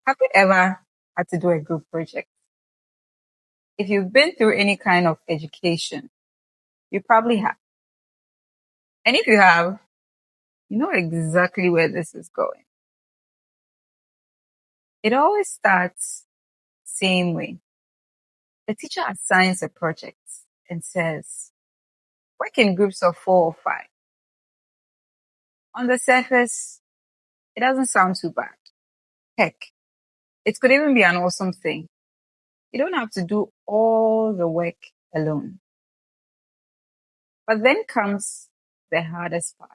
Have you ever had to do a group project? If you've been through any kind of education, you probably have. And if you have, you know exactly where this is going. It always starts same way. The teacher assigns a project and says, work in groups of 4 or 5. On the surface, it doesn't sound too bad. Heck, it could even be an awesome thing. You don't have to do all the work alone. But then comes the hardest part,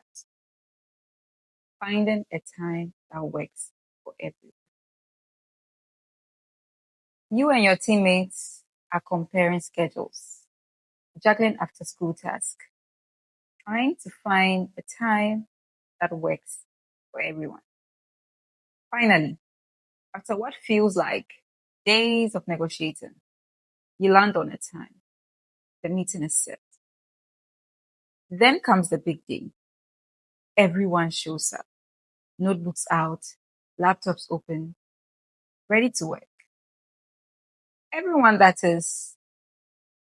finding a time that works for everyone. You and your teammates are comparing schedules, juggling after school tasks, trying to find a time that works for everyone. Finally, after what feels like days of negotiating, you land on a time. The meeting is set. Then comes the big day. Everyone shows up, notebooks out, laptops open, ready to work. Everyone, that is,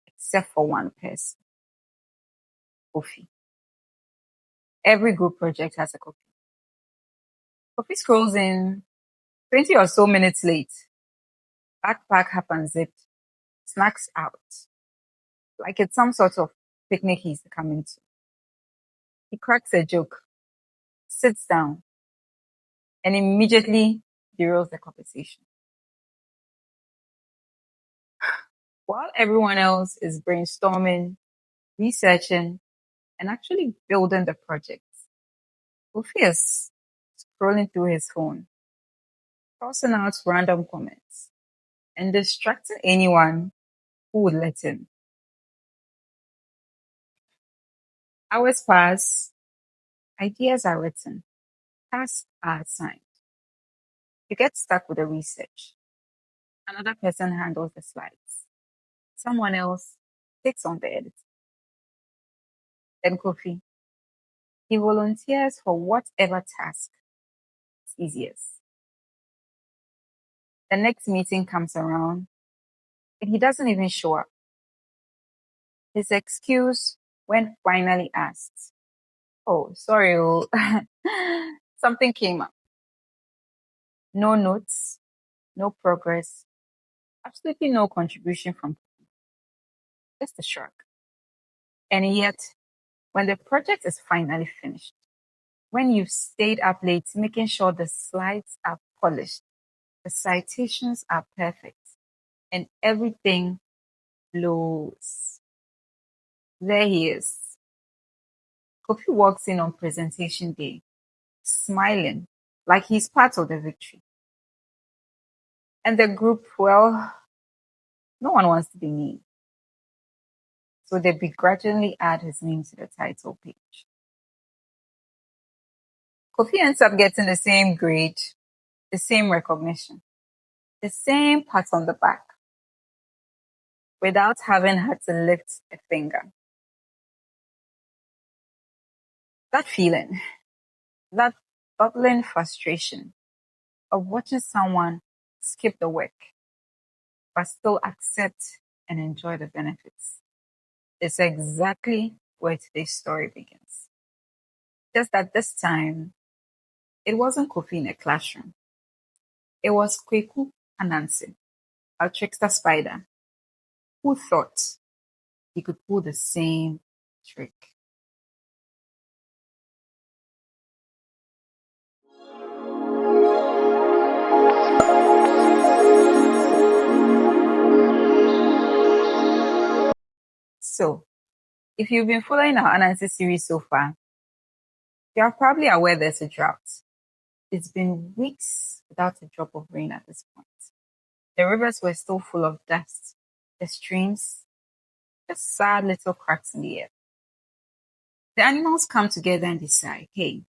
except for one person, Kofi. Every group project has a Kofi. Kofi scrolls in 20 or so minutes late. Backpack half unzipped, snacks out. Like it's some sort of picnic he's coming to. He cracks a joke, sits down, and immediately derails the conversation. While everyone else is brainstorming, researching, and actually building the project, Kofi is scrolling through his phone, tossing out random comments, and distracting anyone who would let him. Hours pass, ideas are written, tasks are assigned. You get stuck with the research. Another person handles the slides. Someone else takes on the editing. Then Kofi, he volunteers for whatever task is easiest. The next meeting comes around and he doesn't even show up. His excuse when finally asked, oh, sorry, something came up. No notes, no progress, absolutely no contribution from just a shrug. And yet, when the project is finally finished, when you've stayed up late making sure the slides are polished, the citations are perfect, and everything flows, there he is. Kofi walks in on presentation day, smiling like he's part of the victory. And the group, well, no one wants to be mean. So they begrudgingly add his name to the title page. Kofi ends up getting the same grade, the same recognition, the same pat on the back, without having had to lift a finger. That feeling, that bubbling frustration of watching someone skip the work, but still accept and enjoy the benefits, is exactly where today's story begins. Just that this time, it wasn't Kofi in a classroom. It was Kwaku Anansi, a trickster spider, who thought he could pull the same trick. So, if you've been following our Anansi series so far, you are probably aware there's a drought. It's been weeks without a drop of rain at this point. The rivers were still full of dust. The streams, just sad little cracks in the air. The animals come together and decide, hey,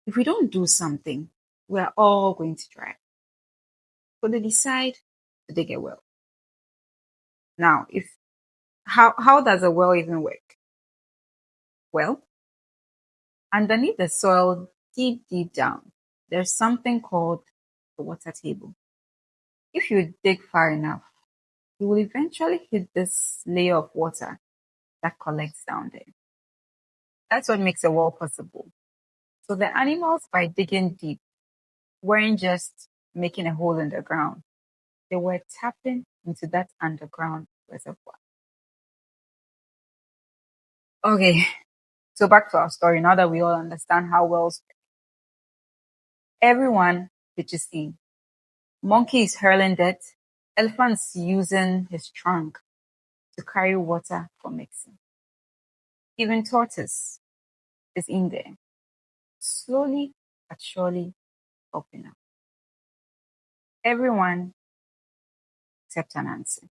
if we don't do something, we're all going to dry. So they decide to dig a well. Now, how does a well even work? Well, underneath the soil, deep down, there's something called the water table. If you dig far enough, you will eventually hit this layer of water that collects down there. That's what makes a well possible. So the animals, by digging deep, weren't just making a hole in the ground. They were tapping into that underground reservoir. Okay, so back to our story now that we all understand how wells work. Everyone pitches in. Monkey is hurling dirt. Elephant's using his trunk to carry water for mixing. Even tortoise is in there, slowly but surely helping out. Everyone except Anansi.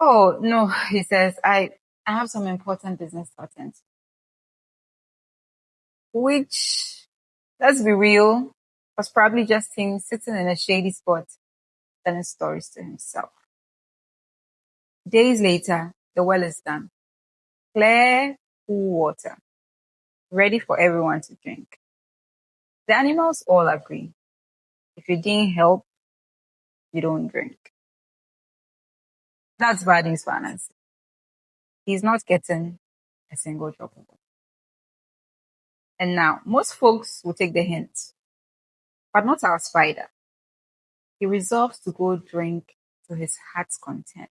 Oh no, he says, I have some important business to attend to. Which, let's be real, was probably just him sitting in a shady spot telling stories to himself. Days later, the well is done. Clear, cool water, ready for everyone to drink. The animals all agree. If you didn't help, you don't drink. That's bad news for Anansi. He's not getting a single drop of water. And now, most folks will take the hint, but not our spider. He resolves to go drink to his heart's content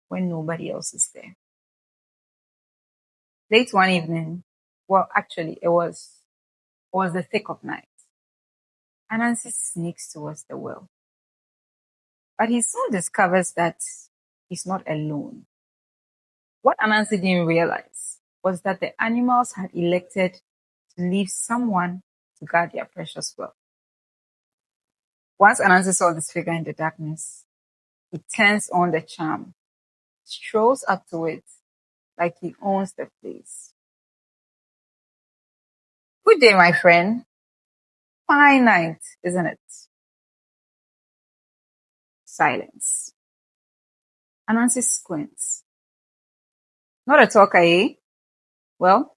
when nobody else is there. Late one evening, well, actually, it was the thick of night. Anansi sneaks towards the well. But he soon discovers that he's not alone. What Anansi didn't realize was that the animals had elected to leave someone to guard their precious well. Once Anansi saw this figure in the darkness, he turns on the charm, strolls up to it like he owns the place. Good day, my friend. Fine night, isn't it? Silence. Anansi squints. Not a talker, eh? Well,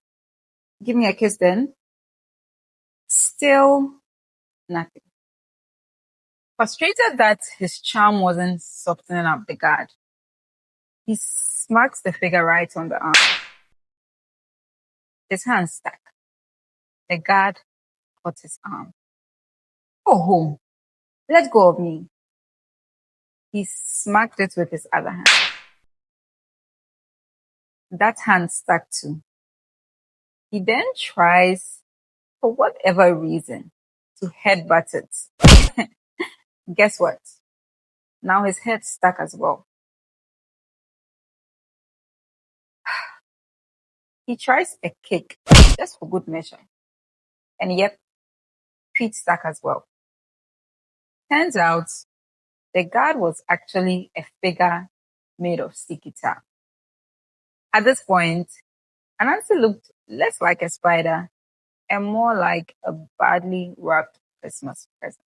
give me a kiss then. Still nothing. Frustrated that his charm wasn't softening up the guard, he smacks the figure right on the arm. His hand stuck. The guard caught his arm. Go home. Let go of me. He smacked it with his other hand. That hand stuck too. He then tries, for whatever reason, to headbutt it. Guess what? Now his head stuck as well. He tries a kick, just for good measure. And yep, feet stuck as well. Turns out, the guard was actually a figure made of sticky tar. At this point, Anansi looked less like a spider and more like a badly wrapped Christmas present.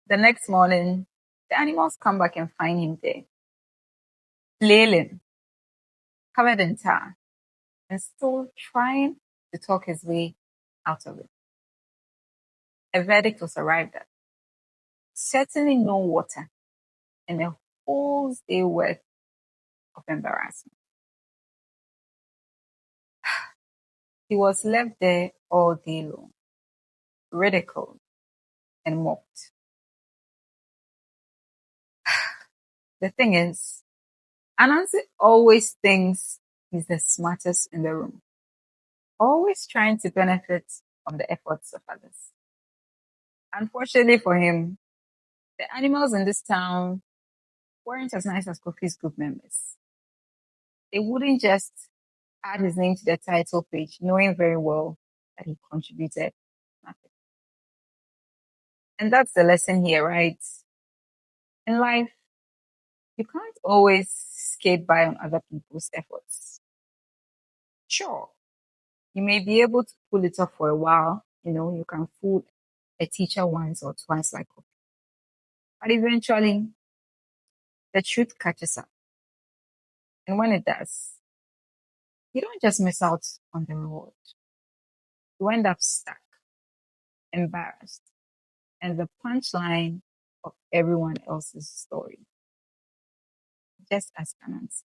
The next morning, the animals come back and find him there, flailing, covered in tar, and still trying to talk his way out of it. A verdict was arrived at. Certainly no water and a whole day worth of embarrassment. He was left there all day long, ridiculed and mocked. The thing is, Anansi always thinks he's the smartest in the room, always trying to benefit from the efforts of others. Unfortunately for him, the animals in this town weren't as nice as Kofi's group members. They wouldn't just add his name to the title page, knowing very well that he contributed nothing. And that's the lesson here, right? In life, you can't always skate by on other people's efforts. Sure, you may be able to pull it off for a while. You can fool a teacher once or twice like Kofi. But eventually, the truth catches up. And when it does, you don't just miss out on the reward. you end up stuck, embarrassed, and the punchline of everyone else's story. Just ask Anansi.